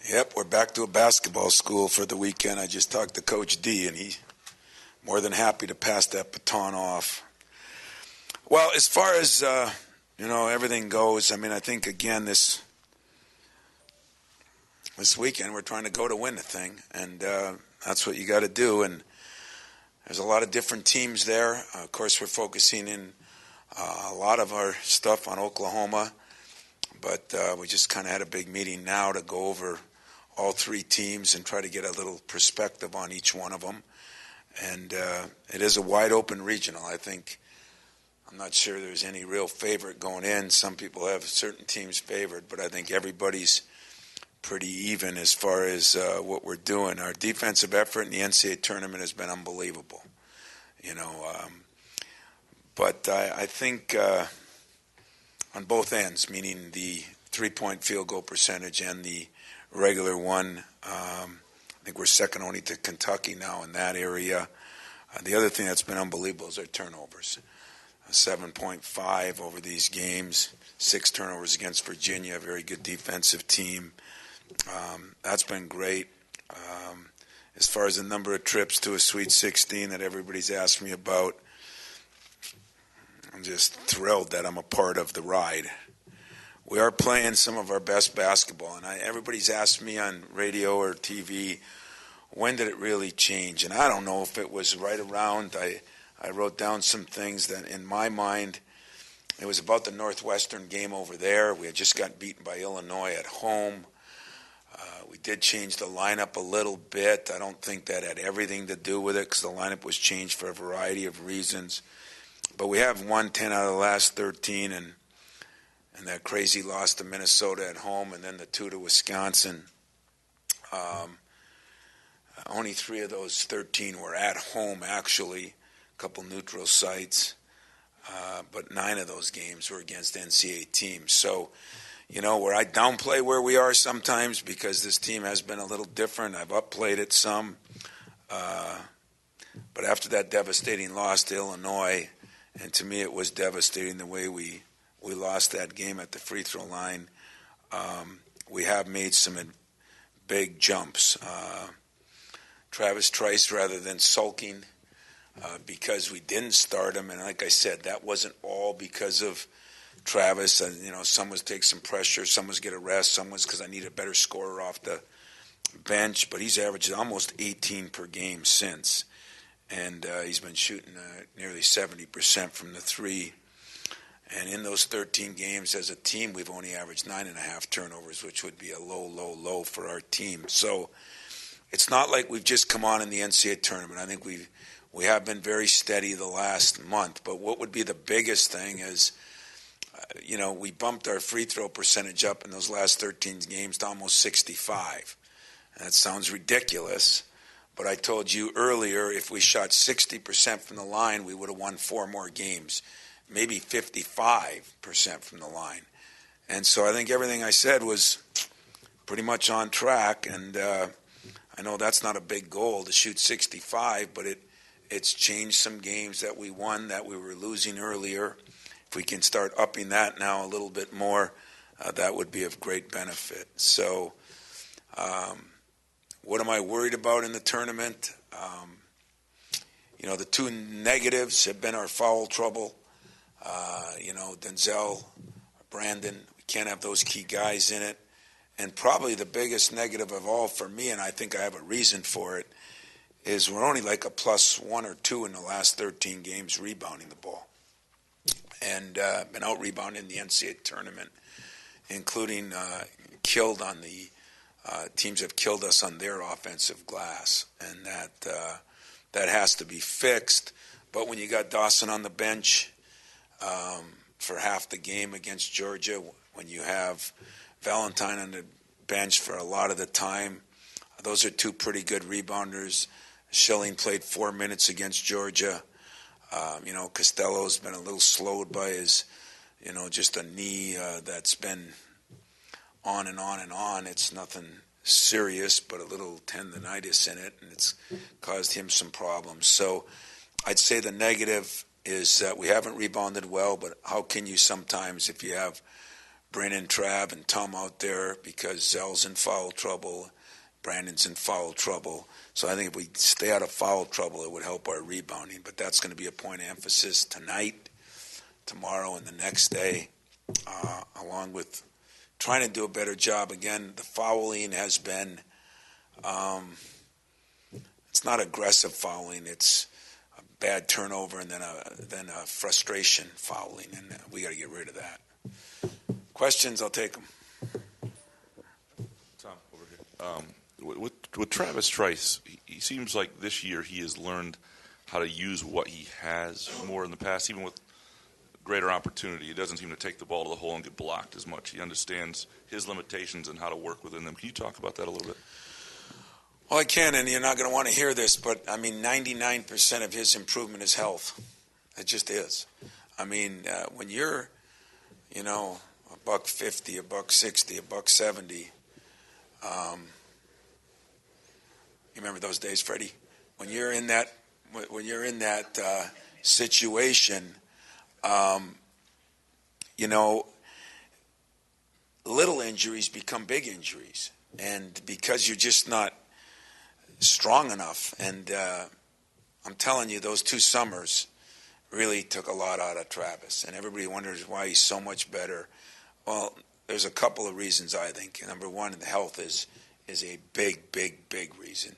Yep, we're back to a basketball school for the weekend. I just talked to Coach D, and he's more than happy to pass that baton off. Well, as far as, everything goes, I think, again, this weekend we're trying to go to win the thing, and that's what you got to do. And there's a lot of different teams there. Of course, we're focusing in a lot of our stuff on Oklahoma, but we just kind of had a big meeting now to go over all three teams and try to get a little perspective on each one of them. And it is a wide open regional. I'm not sure there's any real favorite going in. Some people have certain teams favored, but I think everybody's pretty even as far as what we're doing. Our defensive effort in the NCAA tournament has been unbelievable, but I think on both ends, meaning the three-point field goal percentage and the regular one, I think we're second only to Kentucky now in that area. The other thing that's been unbelievable is our turnovers. 7.5 over these games, 6 turnovers against Virginia, a very good defensive team. That's been great. As far as the number of trips to a Sweet 16 that everybody's asked me about, I'm just thrilled that I'm a part of the ride. We are playing some of our best basketball, and everybody's asked me on radio or TV, when did it really change? And I don't know if it was right around, I wrote down some things that in my mind, it was about the Northwestern game over there. We had just got beaten by Illinois at home. We did change the lineup a little bit. I don't think that had everything to do with it because the lineup was changed for a variety of reasons. But we have won 10 out of the last 13, and that crazy loss to Minnesota at home, and then the 2 to Wisconsin. Only 3 of those 13 were at home, actually, a couple neutral sites. But 9 of those games were against NCAA teams. So, where I downplay where we are sometimes because this team has been a little different. I've upplayed it some. But after that devastating loss to Illinois, and to me it was devastating the way we lost that game at the free throw line, we have made some big jumps. Travis Trice, rather than sulking because we didn't start him, and like I said, that wasn't all because of Travis. Some was take some pressure, some was get a rest, some was because I need a better scorer off the bench, but he's averaged almost 18 per game since, and he's been shooting nearly 70% from the three. And in those 13 games as a team, we've only averaged 9.5 turnovers, which would be a low for our team. So it's not like we've just come on in the NCAA tournament. I think we have been very steady the last month. But what would be the biggest thing is, we bumped our free throw percentage up in those last 13 games to almost 65. And that sounds ridiculous. But I told you earlier, if we shot 60% from the line, we would have won 4 more games. Maybe 55% from the line. And so I think everything I said was pretty much on track. And I know that's not a big goal to shoot 65, but it's changed some games that we won that we were losing earlier. If we can start upping that now a little bit more, that would be of great benefit. So what am I worried about in the tournament? The 2 negatives have been our foul trouble. Denzel, Brandon, we can't have those key guys in it. And probably the biggest negative of all for me, and I think I have a reason for it, is we're only like a +1 or 2 in the last 13 games rebounding the ball. And been out-rebounding in the NCAA tournament, including killed on the teams have killed us on their offensive glass. And that has to be fixed. But when you got Dawson on the bench for half the game against Georgia, when you have Valentine on the bench for a lot of the time, those are 2 pretty good rebounders. Schilling played 4 minutes against Georgia. Costello's been a little slowed by his, just a knee that's been on and on and on. It's nothing serious, but a little tendonitis in it, and it's caused him some problems. So I'd say the negative is that we haven't rebounded well, but how can you sometimes, if you have Brandon, Trav, and Tom out there because Zell's in foul trouble, Brandon's in foul trouble. So I think if we stay out of foul trouble, it would help our rebounding. But that's going to be a point of emphasis tonight, tomorrow, and the next day, along with trying to do a better job. Again, the fouling has been, it's not aggressive fouling. It's a bad turnover and then a frustration fouling, and we got to get rid of that. Questions? I'll take them. Tom, over here. With Travis Trice, he seems like this year he has learned how to use what he has more in the past, even with greater opportunity. He doesn't seem to take the ball to the hole and get blocked as much. He understands his limitations and how to work within them. Can you talk about that a little bit? Well, I can, and you're not going to want to hear this, but, 99% of his improvement is health. It just is. When you're, $150, $160, $170, you remember those days, Freddie? When you're in that situation, little injuries become big injuries, and because you're just not strong enough. And I'm telling you, those 2 summers really took a lot out of Travis, and everybody wonders why he's so much better. Well, there's a couple of reasons, I think. Number one, the health is a big reason.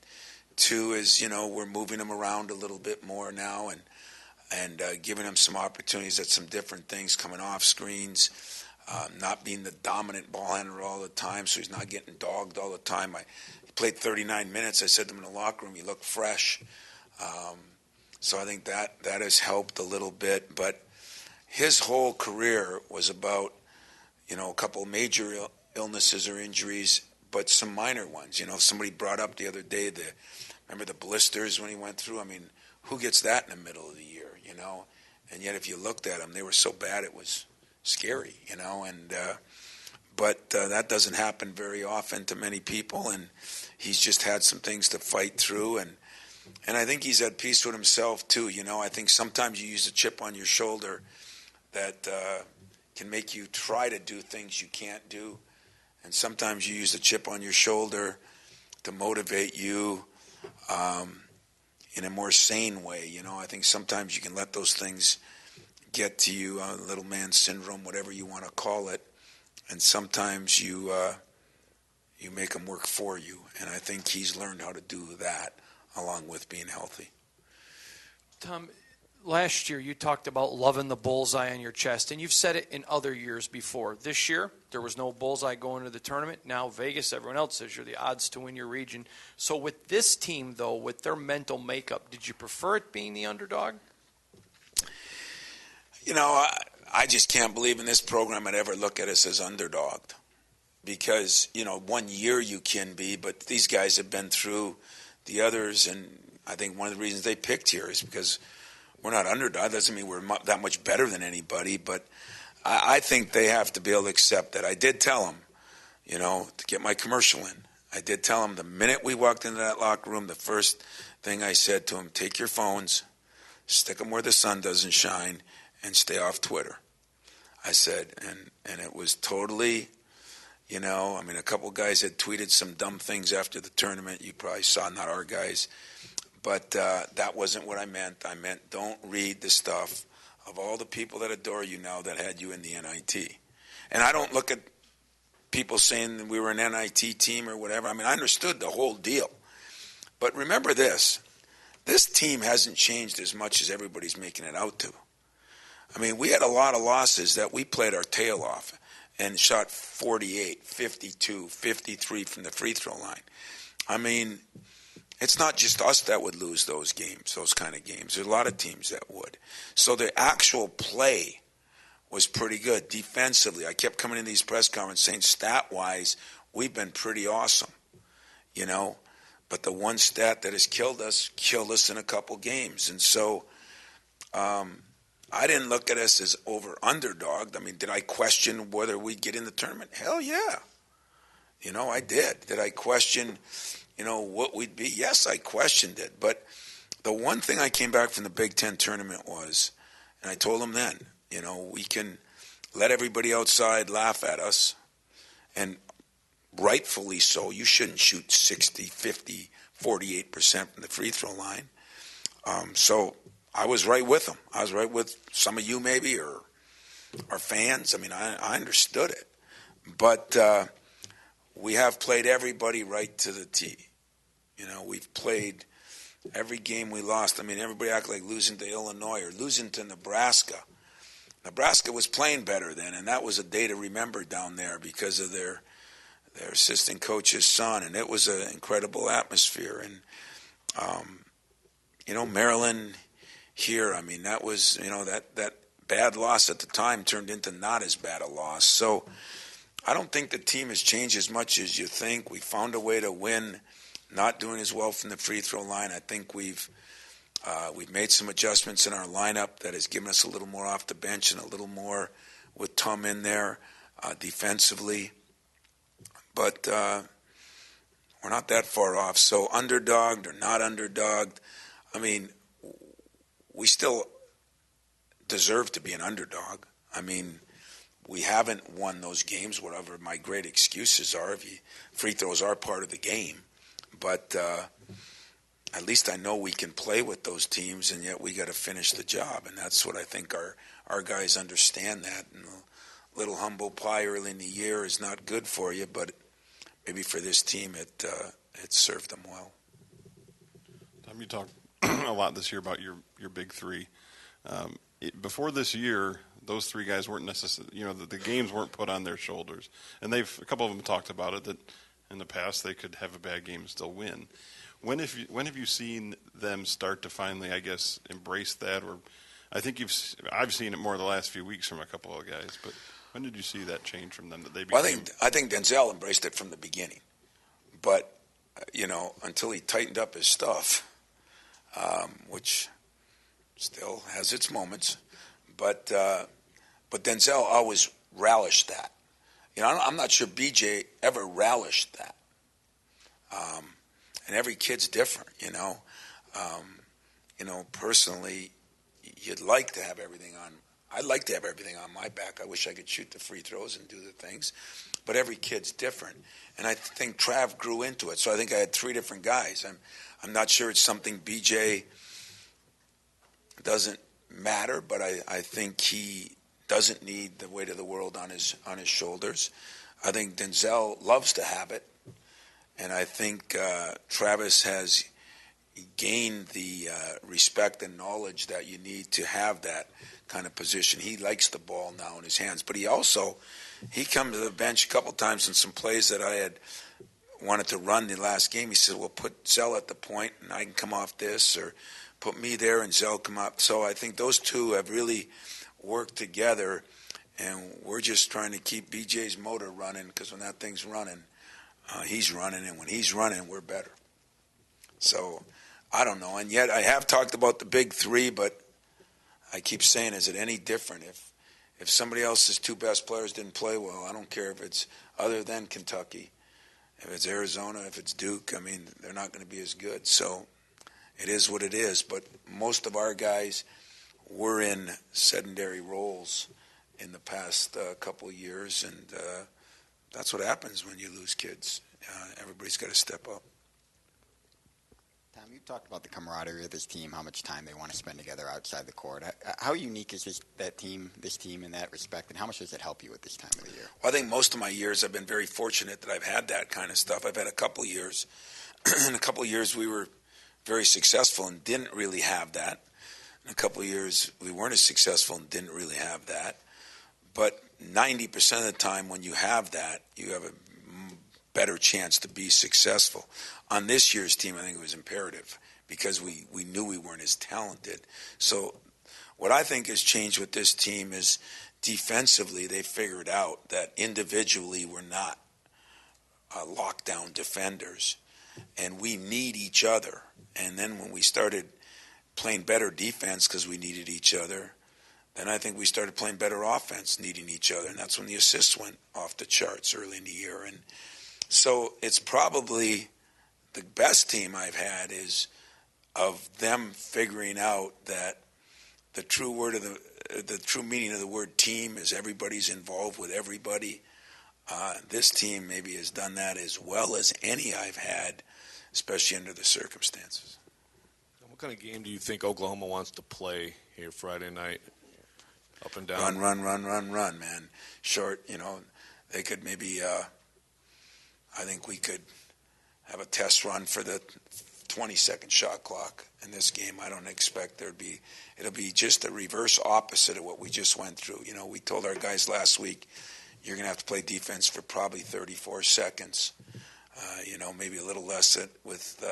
2 is, we're moving him around a little bit more now and giving him some opportunities at some different things, coming off screens, not being the dominant ball handler all the time, so he's not getting dogged all the time. He played 39 minutes. I said to him in the locker room, he looked fresh. So I think that has helped a little bit. But his whole career was about, a couple major illnesses or injuries, but some minor ones. Somebody brought up the other day, remember the blisters when he went through? Who gets that in the middle of the year, And yet if you looked at them, they were so bad it was scary, But that doesn't happen very often to many people, and he's just had some things to fight through, and I think he's at peace with himself too. I think sometimes you use a chip on your shoulder that can make you try to do things you can't do, and sometimes you use a chip on your shoulder to motivate you in a more sane way. I think sometimes you can let those things get to you, little man syndrome, whatever you want to call it, and sometimes you make them work for you, and I think he's learned how to do that along with being healthy. Tom, last year you talked about loving the bullseye on your chest, and you've said it in other years before. This year, there was no bullseye going to the tournament. Now Vegas, everyone else says you're the odds to win your region. So with this team, though, with their mental makeup, did you prefer it being the underdog? I just can't believe in this program I'd ever look at us as underdogged. Because, 1 year you can be, but these guys have been through the others, and I think one of the reasons they picked here is because we're not underdog. Doesn't mean we're that much better than anybody, but I think they have to be able to accept that. I did tell them, to get my commercial in, I did tell them the minute we walked into that locker room, the first thing I said to them, take your phones, stick them where the sun doesn't shine, and stay off Twitter. I said, and it was totally, a couple guys had tweeted some dumb things after the tournament. You probably saw, not our guys. But that wasn't what I meant. I meant don't read the stuff of all the people that adore you now that had you in the NIT. And I don't look at people saying that we were an NIT team or whatever. I understood the whole deal. But remember this team hasn't changed as much as everybody's making it out to. We had a lot of losses that we played our tail off and shot 48, 52, 53 from the free throw line. It's not just us that would lose those games, those kind of games. There's a lot of teams that would. So the actual play was pretty good defensively. I kept coming in these press conferences saying stat-wise, we've been pretty awesome, But the one stat that has killed us in a couple games. And so I didn't look at us as over-underdog. Did I question whether we'd get in the tournament? Hell yeah. I did. Did I question, what we'd be? Yes, I questioned it. But the one thing I came back from the Big Ten tournament was, and I told them then, we can let everybody outside laugh at us, and rightfully so. You shouldn't shoot 60, 50, 48% from the free throw line. So I was right with them. I was right with some of you maybe, or our fans. I mean, I understood it. But we have played everybody right to the tee. You know, we've played every game we lost. I mean, everybody act like losing to Illinois or losing to Nebraska. Nebraska was playing better then, and that was a day to remember down there because of their assistant coach's son, and it was an incredible atmosphere. And, you know, Maryland here, I mean, that was, you know, that bad loss at the time turned into not as bad a loss. So I don't think the team has changed as much as you think. We found a way to win, not doing as well from the free throw line. I think we've made some adjustments in our lineup that has given us a little more off the bench and a little more with Tum in there defensively. But we're not that far off. So underdogged or not underdogged, I mean, we still deserve to be an underdog. I mean, we haven't won those games, whatever my great excuses are. Free throws are part of the game. But at least I know we can play with those teams, and yet we got to finish the job. And that's what I think our guys understand that. And a little humble pie early in the year is not good for you, but maybe for this team it served them well. Tom, you talked a lot this year about your big three. Before this year, those three guys weren't necessarily, you know, the games weren't put on their shoulders. And a couple of them talked about it, that in the past they could have a bad game and still win. When have you seen them start to finally, I guess, embrace that? Or I think I've seen it more the last few weeks from a couple of guys, but when did you see that change from them? That they became... Well, I think Denzel embraced it from the beginning, but you know, until he tightened up his stuff, which still has its moments, but Denzel always relished that. You know, I'm not sure BJ ever relished that. And every kid's different, you know. Personally, you'd like to have everything on. I'd like to have everything on my back. I wish I could shoot the free throws and do the things. But every kid's different. And I think Trav grew into it. So I think I had three different guys. I'm not sure it's something BJ doesn't matter, but I think he doesn't need the weight of the world on his shoulders. I think Denzel loves to have it. And I think Travis has gained the respect and knowledge that you need to have that kind of position. He likes the ball now in his hands. But he come to the bench a couple times in some plays that I had wanted to run the last game. He said, well, put Zell at the point and I can come off this, or put me there and Zell come up. So I think those two have really worked together, and we're just trying to keep BJ's motor running, because when that thing's running, he's running, and when he's running, we're better. So I don't know. And yet I have talked about the big three, but I keep saying, is it any different? If somebody else's two best players didn't play well, I don't care if it's other than Kentucky. If it's Arizona, if it's Duke, I mean, they're not going to be as good. So it is what it is. But most of our guys were in sedentary roles in the past couple of years, and that's what happens when you lose kids. Everybody's got to step up. Tom, you talked about the camaraderie of this team, how much time they want to spend together outside the court. How unique is this team in that respect, and how much does it help you at this time of the year? Well, I think most of my years I've been very fortunate that I've had that kind of stuff. I've had a couple of years. In a couple of years we were very successful and didn't really have that. In a couple of years we weren't as successful and didn't really have that. But 90% of the time when you have that, you have a better chance to be successful. On this year's team, I think it was imperative, because we knew we weren't as talented. So what I think has changed with this team is defensively they figured out that individually we're not lockdown defenders, and we need each other. And then when we started playing better defense because we needed each other, then I think we started playing better offense, needing each other, and that's when the assists went off the charts early in the year. And so it's probably the best team I've had is of them figuring out that the true word of the true meaning of the word team is everybody's involved with everybody. This team maybe has done that as well as any I've had, especially under the circumstances. What kind of game do you think Oklahoma wants to play here Friday night? Up and down? Run, man. Short, they could maybe, I think we could have a test run for the 20-second shot clock in this game. I don't expect it'll be just the reverse opposite of what we just went through. We told our guys last week, you're going to have to play defense for probably 34 seconds. Maybe a little less with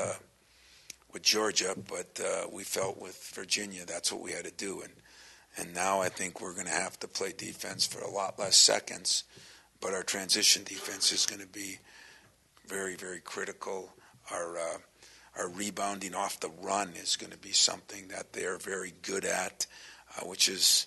Georgia, but we felt with Virginia that's what we had to do. And now I think we're going to have to play defense for a lot less seconds, but our transition defense is going to be very, very critical. Our rebounding off the run is going to be something that they're very good at, which is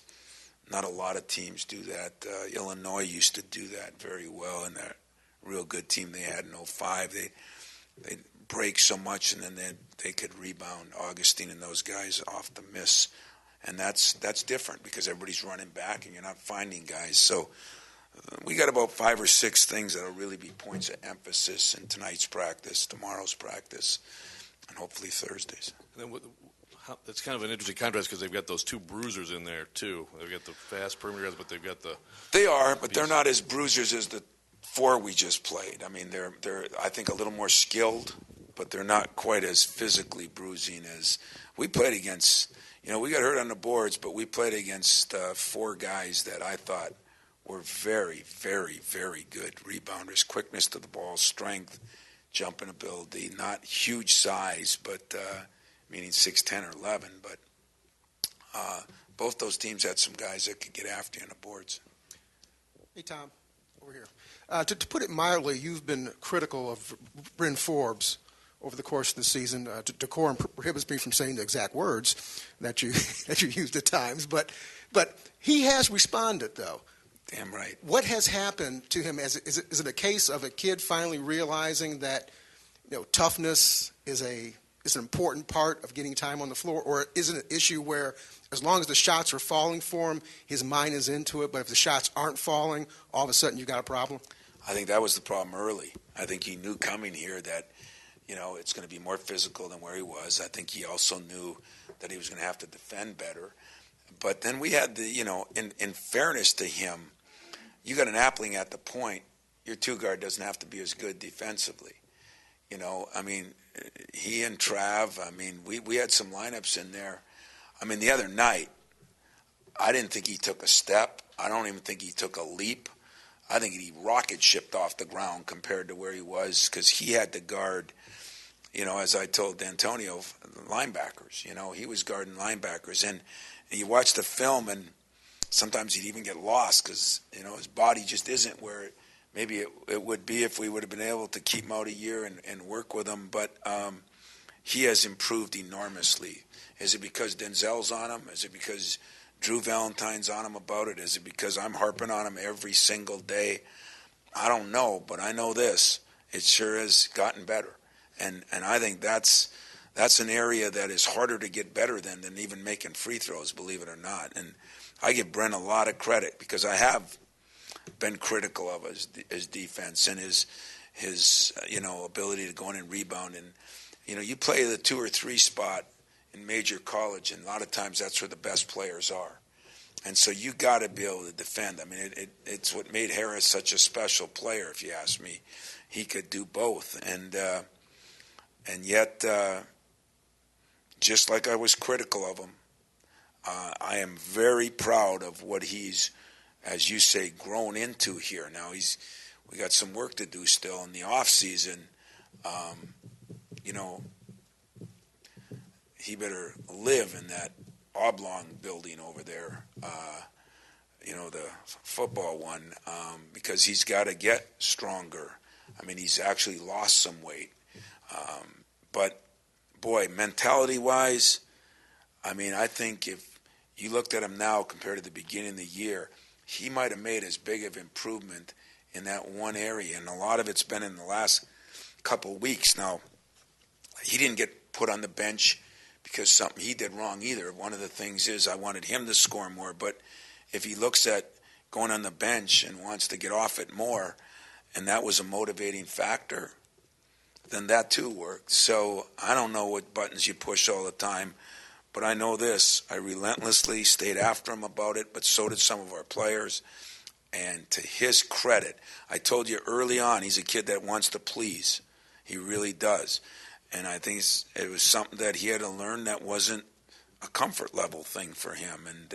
not a lot of teams do that. Illinois used to do that very well, and that real good team they had in 05. They break so much, and then they could rebound. Augustine and those guys off the miss, and that's different because everybody's running back, and you're not finding guys. So we got about 5 or 6 things that'll really be points of emphasis in tonight's practice, tomorrow's practice, and hopefully Thursday's. And then it's kind of an interesting contrast because they've got those 2 bruisers in there too. They've got the fast perimeter guys, but they've got the. They are, but they're not as bruisers as the 4 we just played. I mean, they're I think a little more skilled, but they're not quite as physically bruising as we played against. We got hurt on the boards, but we played against 4 guys that I thought were very, very, very good rebounders. Quickness to the ball, strength, jumping ability, not huge size, but meaning 6'10" or 11. But both those teams had some guys that could get after you on the boards. Hey, Tom, over here. To put it mildly, you've been critical of Bryn Forbes over the course of the season. Decorum prohibits me from saying the exact words that you used at times, but he has responded, though. Damn right. What has happened to him? Is it a case of a kid finally realizing that toughness is an important part of getting time on the floor, or is it an issue where as long as the shots are falling for him, his mind is into it, but if the shots aren't falling, all of a sudden you've got a problem? I think that was the problem early. I think he knew coming here that it's going to be more physical than where he was. I think he also knew that he was going to have to defend better. But then we had in fairness to him, you got an Appling at the point, your 2 guard doesn't have to be as good defensively. He and Trav, we had some lineups in there. The other night, I didn't think he took a step. I don't even think he took a leap. I think he rocket shipped off the ground compared to where he was because he had to guard, as I told D'Antonio, linebackers. He was guarding linebackers. And you watch the film, and sometimes he'd even get lost because, his body just isn't where maybe it would be if we would have been able to keep him out a year and work with him. But he has improved enormously. Is it because Denzel's on him? Is it because Drew Valentine's on him about it? Is it because I'm harping on him every single day? I don't know, but I know this. It sure has gotten better. And I think that's an area that is harder to get better than even making free throws, believe it or not. And I give Brent a lot of credit because I have been critical of his defense and his ability to go in and rebound. And, you play the 2 or 3 spot in major college, and a lot of times that's where the best players are. And so you got to be able to defend. It's what made Harris such a special player, if you ask me. He could do both. And yet, just like I was critical of him, I am very proud of what he's, as you say, grown into here. Now we got some work to do still in the off season. He better live in that oblong building over there, the football one, because he's got to get stronger. He's actually lost some weight. But, boy, mentality-wise, I think if you looked at him now compared to the beginning of the year, he might have made as big of improvement in that one area. And a lot of it's been in the last couple of weeks. Now, he didn't get put on the bench because something he did wrong either. One of the things is I wanted him to score more, but if he looks at going on the bench and wants to get off it more, and that was a motivating factor, then that too worked. So I don't know what buttons you push all the time, but I know this. I relentlessly stayed after him about it, but so did some of our players. And to his credit, I told you early on, he's a kid that wants to please. He really does. And I think it was something that he had to learn that wasn't a comfort level thing for him. And,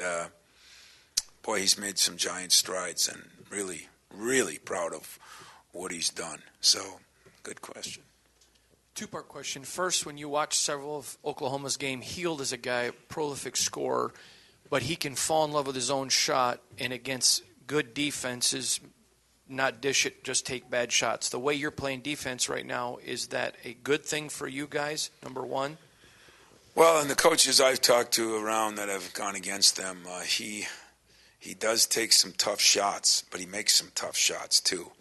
boy, he's made some giant strides, and really, really proud of what he's done. So, good question. Two-part question. First, when you watch several of Oklahoma's game, Hield is a guy, prolific scorer, but he can fall in love with his own shot, and against good defenses, not dish it, just take bad shots. The way you're playing defense right now, is that a good thing for you guys, number one? Well, and the coaches I've talked to around that have gone against them, he does take some tough shots, but he makes some tough shots too.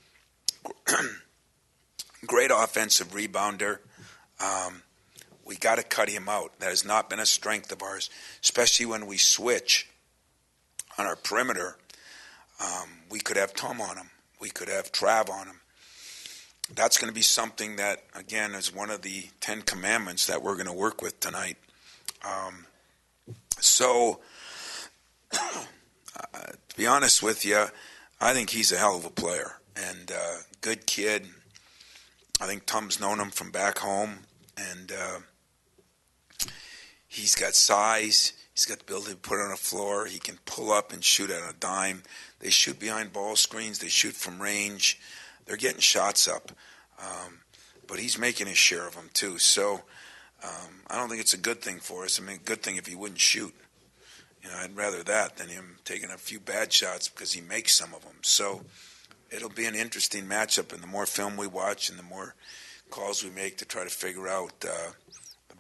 Great offensive rebounder. We got to cut him out. That has not been a strength of ours, especially when we switch on our perimeter. We could have Tom on him. We could have Trav on him. That's going to be something that, again, is one of the 10 commandments that we're going to work with tonight. To be honest with you, I think he's a hell of a player and good kid. I think Tom's known him from back home, and he's got size. He's got the ability to put it on the floor. He can pull up and shoot at a dime. They shoot behind ball screens. They shoot from range. They're getting shots up. But he's making his share of them, too. So I don't think it's a good thing for us. I mean, a good thing if he wouldn't shoot. You know, I'd rather that than him taking a few bad shots because he makes some of them. So it'll be an interesting matchup, and the more film we watch and the more calls we make to try to figure out the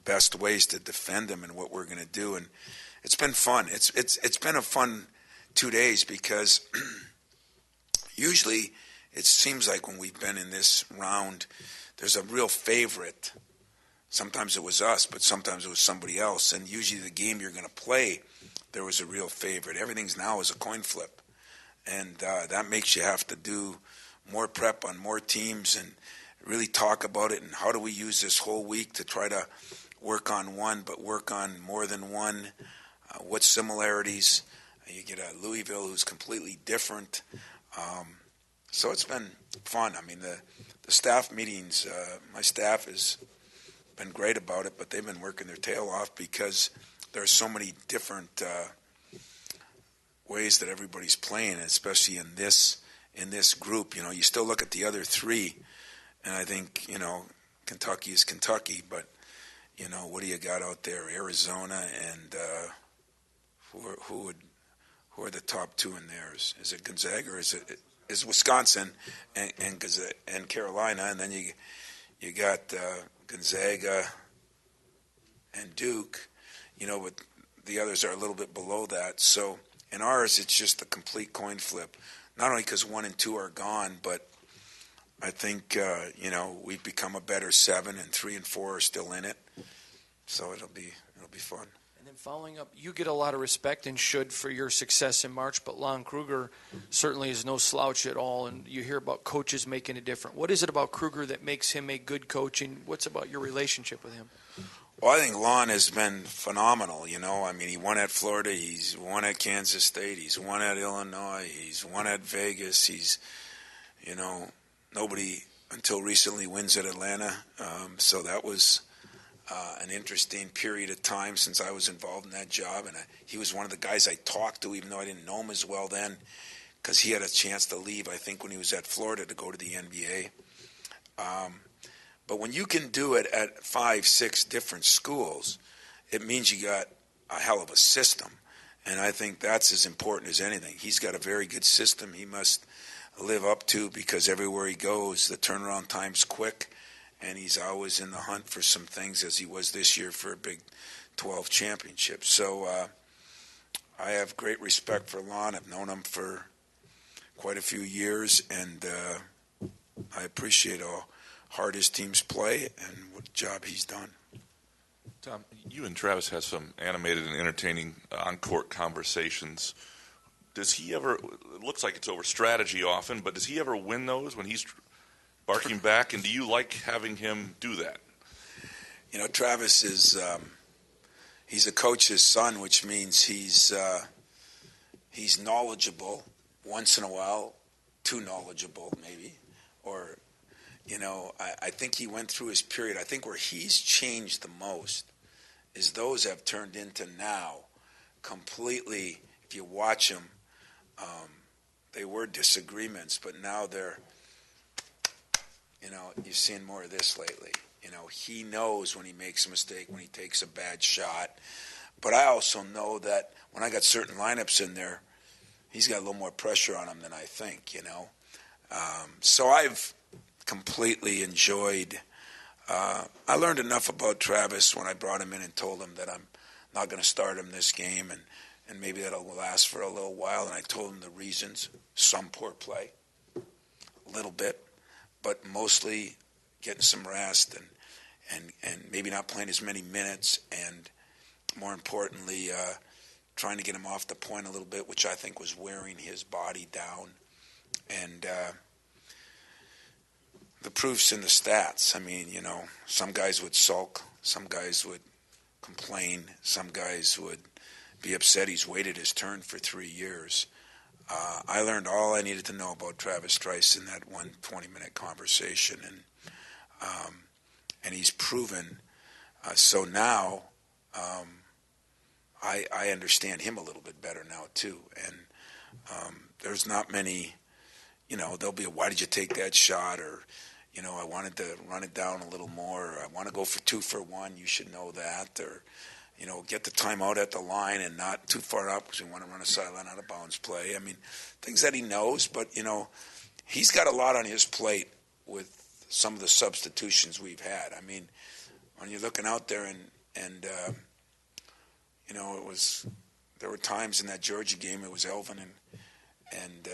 best ways to defend him and what we're going to do. And it's been fun. It's been a fun 2 days because usually it seems like when we've been in this round, there's a real favorite. Sometimes it was us, but sometimes it was somebody else. And usually the game you're going to play, there was a real favorite. Everything's now is a coin flip. And that makes you have to do more prep on more teams and really talk about it and how do we use this whole week to try to work on one, but work on more than one. What similarities? You get a Louisville who's completely different. So it's been fun. I mean, the staff meetings, my staff has been great about it, but they've been working their tail off because there are so many different ways that everybody's playing, especially in this group. You know, you still look at the other three, and I think, you know, Kentucky is Kentucky, but, you know, what do you got out there? Arizona and who are the top two in there? Is it Gonzaga or is Wisconsin and Carolina? And then you got Gonzaga and Duke, you know, but the others are a little bit below that. So in ours, it's just a complete coin flip. Not only because 1 and 2 are gone, but I think, you know, we've become a better 7, and 3 and 4 are still in it. So it'll be fun. And then following up, you get a lot of respect and should for your success in March, but Lon Kruger certainly is no slouch at all, and you hear about coaches making a difference. What is it about Kruger that makes him a good coach, and what's about your relationship with him? Well, I think Lon has been phenomenal, you know. I mean, he won at Florida. He's won at Kansas State. He's won at Illinois. He's won at Vegas. He's, you know, nobody until recently wins at Atlanta. So that was an interesting period of time since I was involved in that job. And he was one of the guys I talked to, even though I didn't know him as well then, because he had a chance to leave, I think, when he was at Florida to go to the NBA. But when you can do it at 5, 6 different schools, it means you got a hell of a system. And I think that's as important as anything. He's got a very good system he must live up to because everywhere he goes, the turnaround time's quick, and he's always in the hunt for some things, as he was this year for a Big 12 championship. So I have great respect for Lon. I've known him for quite a few years, and I appreciate how hard his teams play and what job he's done. Tom, you and Travis have some animated and entertaining on-court conversations. Does he ever, it looks like it's over strategy often, but does he ever win those when he's barking back, and do you like having him do that? You know, Travis is, he's a coach's son, which means he's knowledgeable once in a while, too knowledgeable maybe, or, you know, I think he went through his period. I think where he's changed the most is those have turned into now completely, if you watch them, they were disagreements, but now they're, you know, you've seen more of this lately. You know, he knows when he makes a mistake, when he takes a bad shot. But I also know that when I got certain lineups in there, he's got a little more pressure on him than I think, you know. So I've completely enjoyed I learned enough about Travis when I brought him in and told him that I'm not going to start him this game, and maybe that'll last for a little while. And I told him the reasons: some poor play, a little bit, but mostly getting some rest and maybe not playing as many minutes, and more importantly, trying to get him off the point a little bit, which I think was wearing his body down. And the proof's in the stats. I mean, you know, some guys would sulk, some guys would complain, some guys would be upset he's waited his turn for 3 years. I learned all I needed to know about Travis Trice in that one 20-minute conversation, and he's proven. So now I understand him a little bit better now too. And there's not many, you know, there'll be a, why did you take that shot? Or, you know, I wanted to run it down a little more. Or I want to go for 2 for 1. You should know that. Or, you know, get the timeout at the line and not too far up because we want to run a sideline out of bounds play. I mean, things that he knows, but, you know, he's got a lot on his plate with some of the substitutions we've had. I mean, when you're looking out there and you know, there were times in that Georgia game it was Elvin and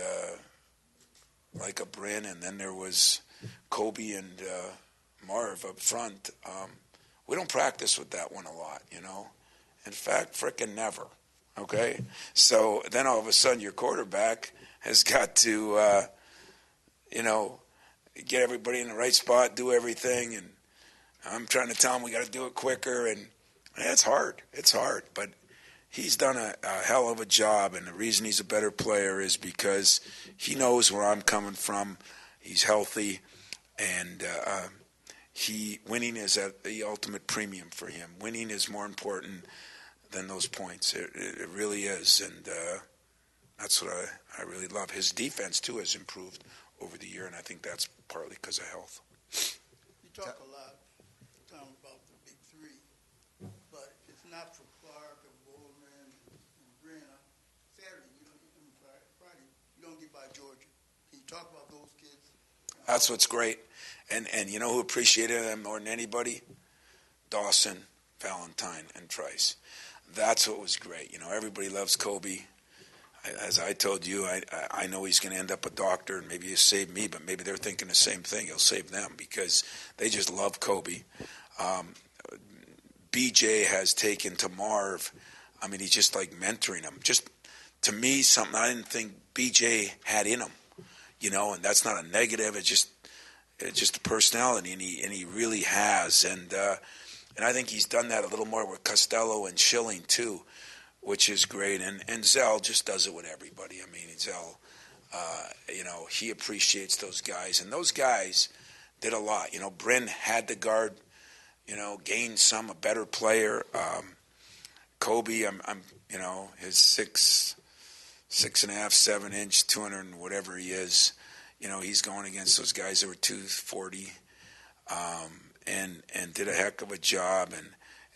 like a Bryn, and then there was Kobe and Marv up front. We don't practice with that one a lot, you know. In fact, frickin' never, okay? So then all of a sudden your quarterback has got to, you know, get everybody in the right spot, do everything, and I'm trying to tell him we got to do it quicker, and it's hard. It's hard, but he's done a hell of a job, and the reason he's a better player is because he knows where I'm coming from. He's healthy, and winning is at the ultimate premium for him. Winning is more important than those points. It really is, and that's what I really love. His defense, too, has improved over the year, and I think that's partly because of health. You talk a lot, Tom, about the big three, but if it's not for Clark and Bowman and Bryn, Saturday, Friday, you don't get by Georgia. Can you talk about those kids? That's what's great. And you know who appreciated them more than anybody? Dawson, Valentine, and Trice. That's what was great. You know, everybody loves Kobe. As I told you, I know he's going to end up a doctor, and maybe he'll save me, but maybe they're thinking the same thing. He'll save them because they just love Kobe. BJ has taken to Marv. I mean, he's just like mentoring him. Just, to me, something I didn't think BJ had in him, you know, and that's not a negative. It's just a personality, and he really has. And I think he's done that a little more with Costello and Schilling, too, which is great. And Zell just does it with everybody. I mean, Zell, you know, he appreciates those guys. And those guys did a lot. You know, Bryn had the guard, you know, gained a better player. Kobe, I'm you know, his 6.5, 7-inch, 200 and whatever he is, you know, he's going against those guys that were 240 and did a heck of a job.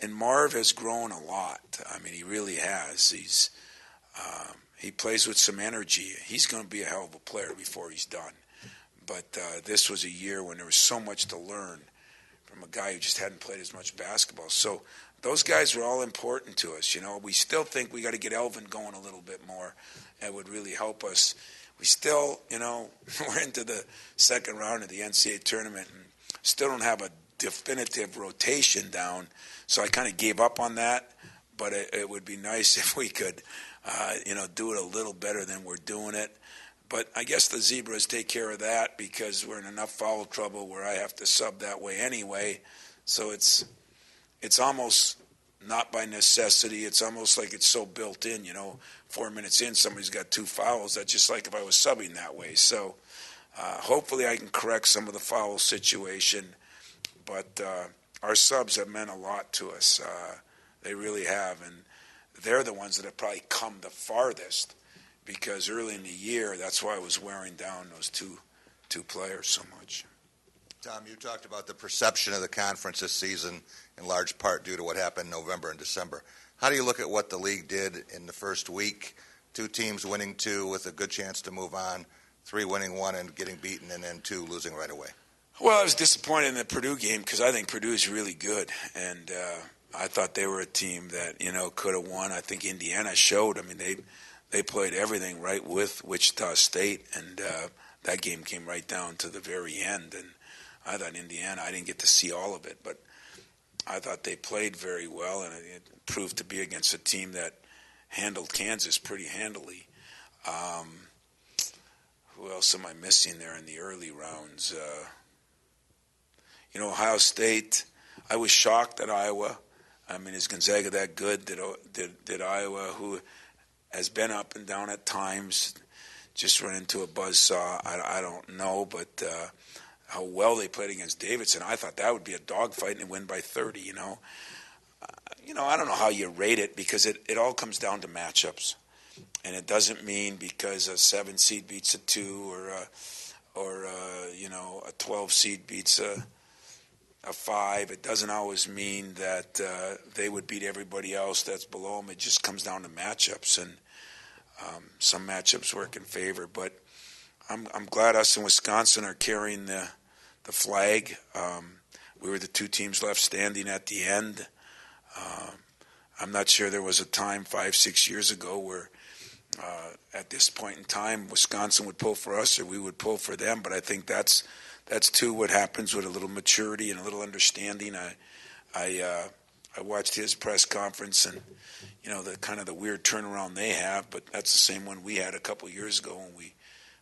And Marv has grown a lot. I mean, he really has. He plays with some energy. He's going to be a hell of a player before he's done. But this was a year when there was so much to learn from a guy who just hadn't played as much basketball. So those guys were all important to us. You know, we still think we got to get Elvin going a little bit more. That would really help us. We still, you know, we're into the second round of the NCAA tournament and still don't have a definitive rotation down, so I kind of gave up on that. But it would be nice if we could, do it a little better than we're doing it. But I guess the Zebras take care of that because we're in enough foul trouble where I have to sub that way anyway. So it's almost not by necessity. It's almost like it's so built in, 4 minutes in, somebody's got 2 fouls. That's just like if I was subbing that way. So hopefully I can correct some of the foul situation. But our subs have meant a lot to us. They really have. And they're the ones that have probably come the farthest because early in the year, that's why I was wearing down those two players so much. Tom, you talked about the perception of the conference this season in large part due to what happened in November and December. How do you look at what the league did in the first week? 2 teams winning 2 with a good chance to move on, 3 winning 1 and getting beaten, and then 2 losing right away. Well, I was disappointed in the Purdue game because I think Purdue is really good, and I thought they were a team that could have won. I think Indiana showed. I mean, they played everything right with Wichita State, and that game came right down to the very end. And I thought Indiana, I didn't get to see all of it, but I thought they played very well, and it proved to be against a team that handled Kansas pretty handily. Who else am I missing there in the early rounds? Ohio State, I was shocked at Iowa. I mean, is Gonzaga that good? Did Iowa, who has been up and down at times, just run into a buzzsaw? I don't know, but how well they played against Davidson, I thought that would be a dogfight and win by 30, I don't know how you rate it because it all comes down to matchups. And it doesn't mean because a 7 seed beats a 2 or a 12 seed beats a 5. It doesn't always mean that they would beat everybody else that's below them. It just comes down to matchups, and some matchups work in favor. But I'm glad us in Wisconsin are carrying the flag. We were the 2 teams left standing at the end. I'm not sure there was a time 5-6 years ago where at this point in time Wisconsin would pull for us or we would pull for them. But I think that's too what happens with a little maturity and a little understanding. I watched his press conference and the kind of the weird turnaround they have, but that's the same one we had a couple years ago when we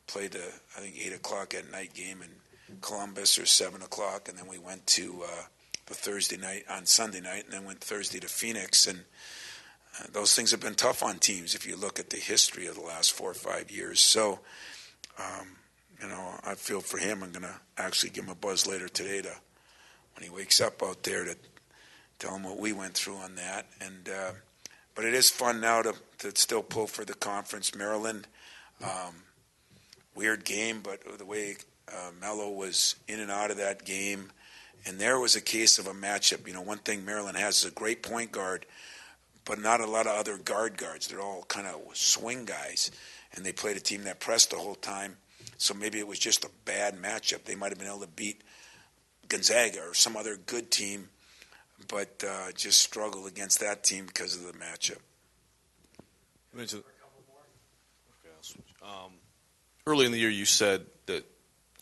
played the I think 8:00 at night game in Columbus or 7:00, and then we went to the Thursday night on Sunday night, and then went Thursday to Phoenix. And those things have been tough on teams if you look at the history of the last 4 or 5 years. So. I feel for him. I'm going to actually give him a buzz later today when he wakes up out there to tell him what we went through on that. And but it is fun now to still pull for the conference. Maryland, weird game, but the way Mello was in and out of that game, and there was a case of a matchup. One thing Maryland has is a great point guard, but not a lot of other guards. They're all kind of swing guys, and they played a team that pressed the whole time. So maybe it was just a bad matchup. They might have been able to beat Gonzaga or some other good team, but just struggled against that team because of the matchup. Early in the year, you said that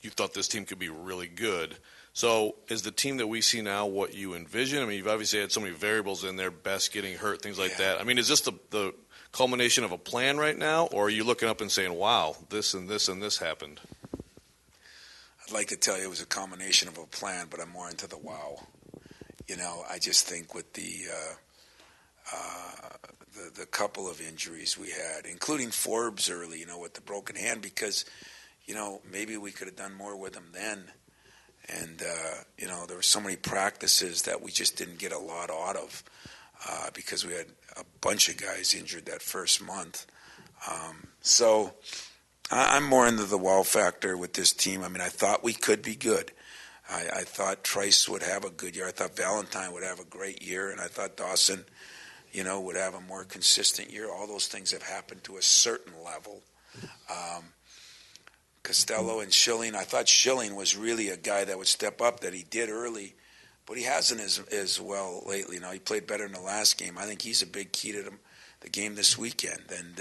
you thought this team could be really good. So is the team that we see now what you envision? I mean, you've obviously had so many variables in there, Best getting hurt, things like that. I mean, is this the culmination of a plan right now, or are you looking up and saying, wow, this and this and this happened? I'd like to tell you it was a combination of a plan, but I'm more into the wow. I just think with the couple of injuries we had, including Forbes early, with the broken hand, because, maybe we could have done more with him then. And, there were so many practices that we just didn't get a lot out of because we had a bunch of guys injured that first month. So I'm more into the wow factor with this team. I mean, I thought we could be good. I thought Trice would have a good year. I thought Valentine would have a great year. And I thought Dawson, would have a more consistent year. All those things have happened to a certain level. Costello and Schilling, I thought Schilling was really a guy that would step up, that he did early, but he hasn't as well lately. Now, he played better in the last game. I think he's a big key to the game this weekend. And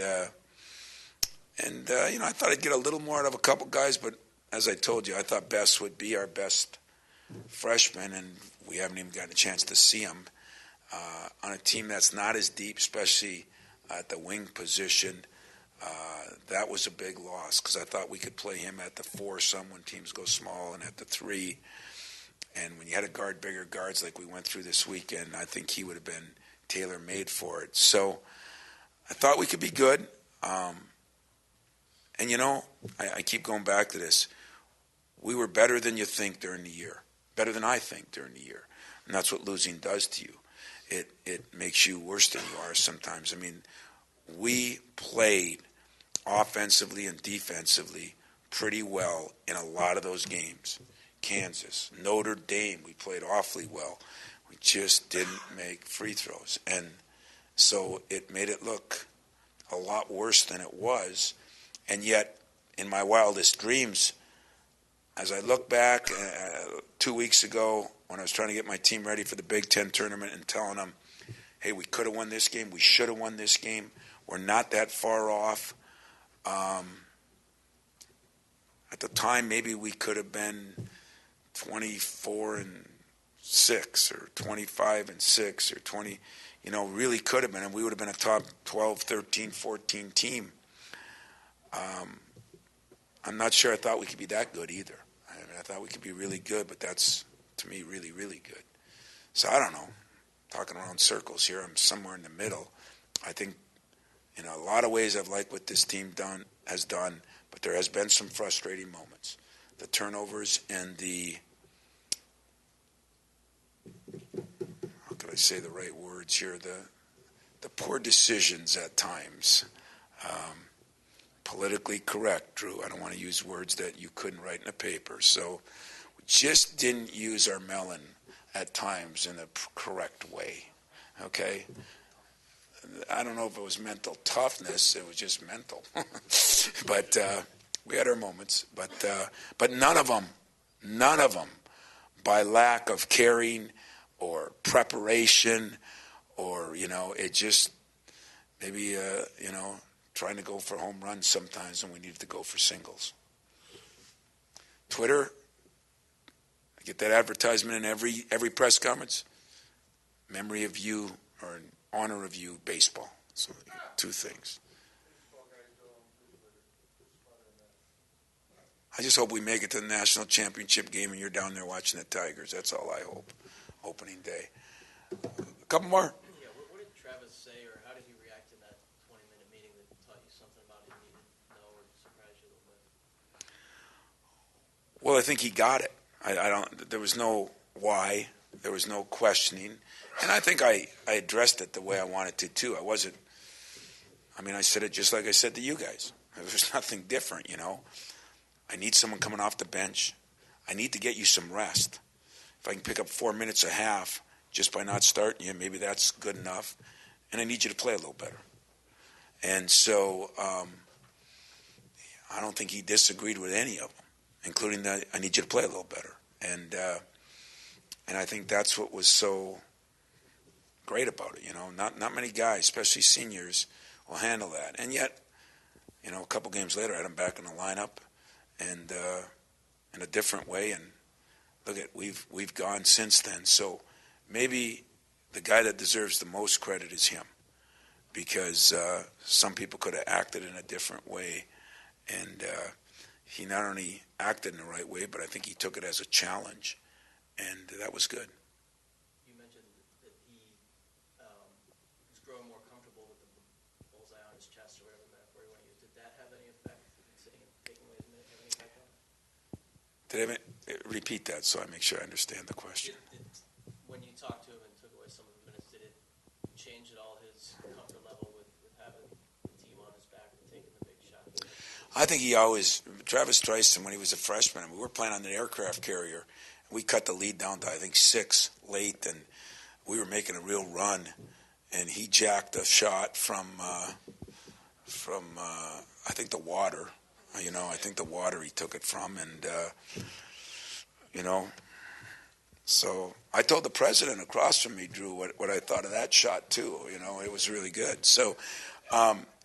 I thought I'd get a little more out of a couple guys, but as I told you, I thought Best would be our best freshmen, and we haven't even gotten a chance to see him on a team that's not as deep, especially at the wing position. That was a big loss because I thought we could play him at the 4 some when teams go small and at the 3. And when you had to guard bigger guards like we went through this weekend, I think he would have been tailor-made for it. So I thought we could be good. And, you know, I keep going back to this. We were better than you think during the year, better than I think during the year. And that's what losing does to you. It makes you worse than you are sometimes. I mean, we played offensively and defensively pretty well in a lot of those games. Kansas, Notre Dame, we played awfully well. We just didn't make free throws. And so it made it look a lot worse than it was. And yet, in my wildest dreams, as I look back 2 weeks ago when I was trying to get my team ready for the Big Ten tournament and telling them, hey, we could have won this game, we should have won this game, we're not that far off. At the time, maybe we could have been 24-6 or 25-6 or 20, really could have been, and we would have been a top 12, 13, 14 team. I'm not sure I thought we could be that good either. I mean, I thought we could be really good, but that's, to me, really, really good. So I don't know. Talking around circles here, I'm somewhere in the middle. I think in a lot of ways I've liked what this team has done, but there has been some frustrating moments. The turnovers and the, how can I say the right words here, the poor decisions at times. Politically correct, Drew. I don't want to use words that you couldn't write in a paper. So we just didn't use our melon at times in a correct way, okay? I don't know if it was mental toughness. It was just mental. But we had our moments. But none of them, by lack of caring or preparation or, it just maybe, trying to go for home runs sometimes when we needed to go for singles. Twitter, I get that advertisement in every press conference. Memory of you or in honor of you, baseball. So 2 things. I just hope we make it to the national championship game and you're down there watching the Tigers. That's all I hope. Opening day. A couple more. Yeah, what did Travis say, or how did he react in that 20-minute meeting that taught you something about him you didn't know or surprised you a little bit? Well, I think he got it. There was no why. There was no questioning. And I think I addressed it the way I wanted to, too. I said it just like I said to you guys. There's nothing different, I need someone coming off the bench. I need to get you some rest. If I can pick up 4 minutes a half just by not starting you, maybe that's good enough. And I need you to play a little better. And so I don't think he disagreed with any of them, including that I need you to play a little better. And I think that's what was so great about it. Not many guys, especially seniors, will handle that. And yet, a couple games later, I had him back in the lineup and in a different way. And look at we've gone since then. So maybe the guy that deserves the most credit is him, because some people could have acted in a different way, and he not only acted in the right way, but I think he took it as a challenge, and that was good. You mentioned that he was growing more comfortable with the bullseye on his chest or whatever metaphor you want to use. Did that have any effect? Taking away his minute, have any effect on it? Repeat that so I make sure I understand the question. When you talked to him and took away some of the minutes, did it change at all his comfort level with having the team on his back and taking the big shot? I think Travis Trice, when he was a freshman, we were playing on the aircraft carrier. We cut the lead down to, I think, 6 late, and we were making a real run. And he jacked a shot from I think the water. I think the water he took it from, and so I told the president across from me, Drew, what I thought of that shot too. It was really good. So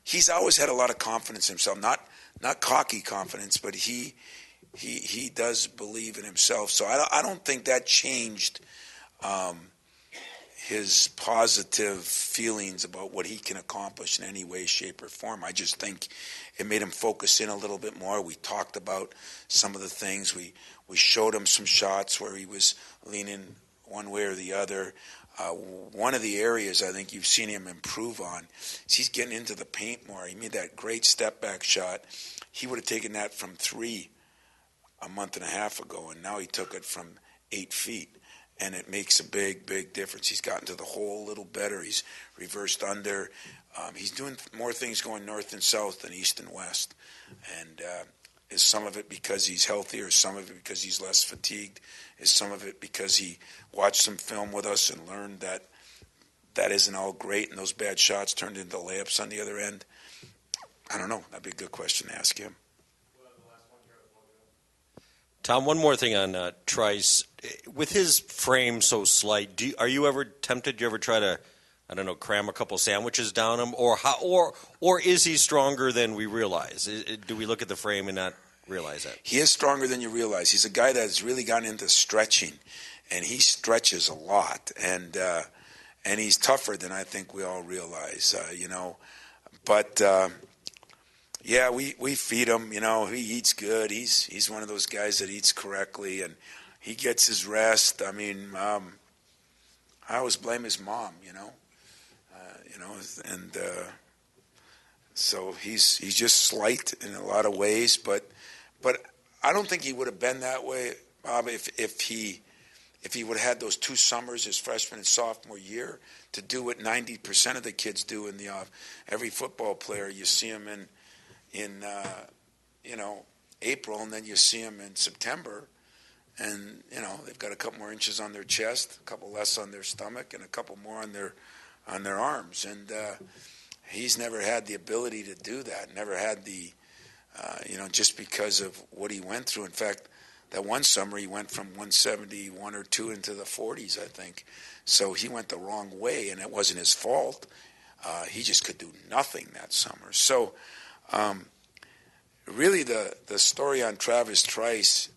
he's always had a lot of confidence in himself, not cocky confidence, but he he does believe in himself. So I don't think that changed his positive feelings about what he can accomplish in any way, shape, or form. I just think it made him focus in a little bit more. We talked about some of the things. We showed him some shots where he was leaning one way or the other. One of the areas I think you've seen him improve on is he's getting into the paint more. He made that great step-back shot. He would have taken that from 3 a month and a half ago, and now he took it from 8 feet. And it makes a big, big difference. He's gotten to the hole a little better. He's reversed under. He's doing more things going north and south than east and west. And is some of it because he's healthier? Is some of it because he's less fatigued? Is some of it because he watched some film with us and learned that isn't all great and those bad shots turned into layups on the other end? I don't know. That'd be a good question to ask him. Tom, one more thing on Trice. With his frame so slight, are you ever tempted? Do you ever try to, I don't know, cram a couple sandwiches down him, or is he stronger than we realize? Do we look at the frame and not realize that? He is stronger than you realize. He's a guy that's really gotten into stretching, and he stretches a lot, and he's tougher than I think we all realize. But. Yeah, we feed him. He eats good. He's one of those guys that eats correctly, and he gets his rest. I mean, I always blame his mom. And so he's just slight in a lot of ways, but I don't think he would have been that way, Bob, if he would have had those 2 summers, his freshman and sophomore year, to do what 90% of the kids do in the off. Every football player, you see him in April, and then you see them in September, and they've got a couple more inches on their chest, a couple less on their stomach, and a couple more on their arms. And he's never had the ability to do that. Never had the just because of what he went through. In fact, that one summer he went from 171 or 2 into the 40s, I think. So he went the wrong way, and it wasn't his fault. He just could do nothing that summer. So. Really, the story on Travis Trice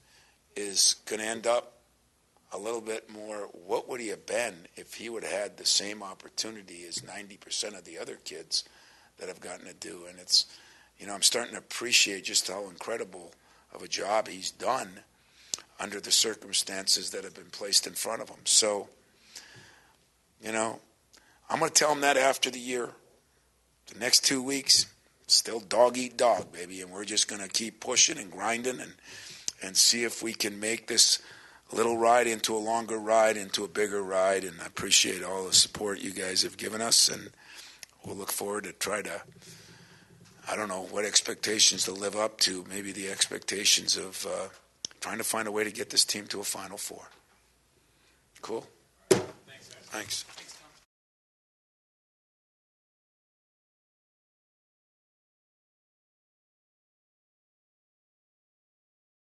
is going to end up a little bit more, what would he have been if he would have had the same opportunity as 90% of the other kids that have gotten to do? And it's, I'm starting to appreciate just how incredible of a job he's done under the circumstances that have been placed in front of him. So, I'm going to tell him that after the year, the next 2 weeks, still dog eat dog, baby, and we're just going to keep pushing and grinding and see if we can make this little ride into a longer ride, into a bigger ride. And I appreciate all the support you guys have given us, and we'll look forward to try to, I don't know what expectations to live up to, maybe the expectations of trying to find a way to get this team to a Final Four. Cool? Thanks.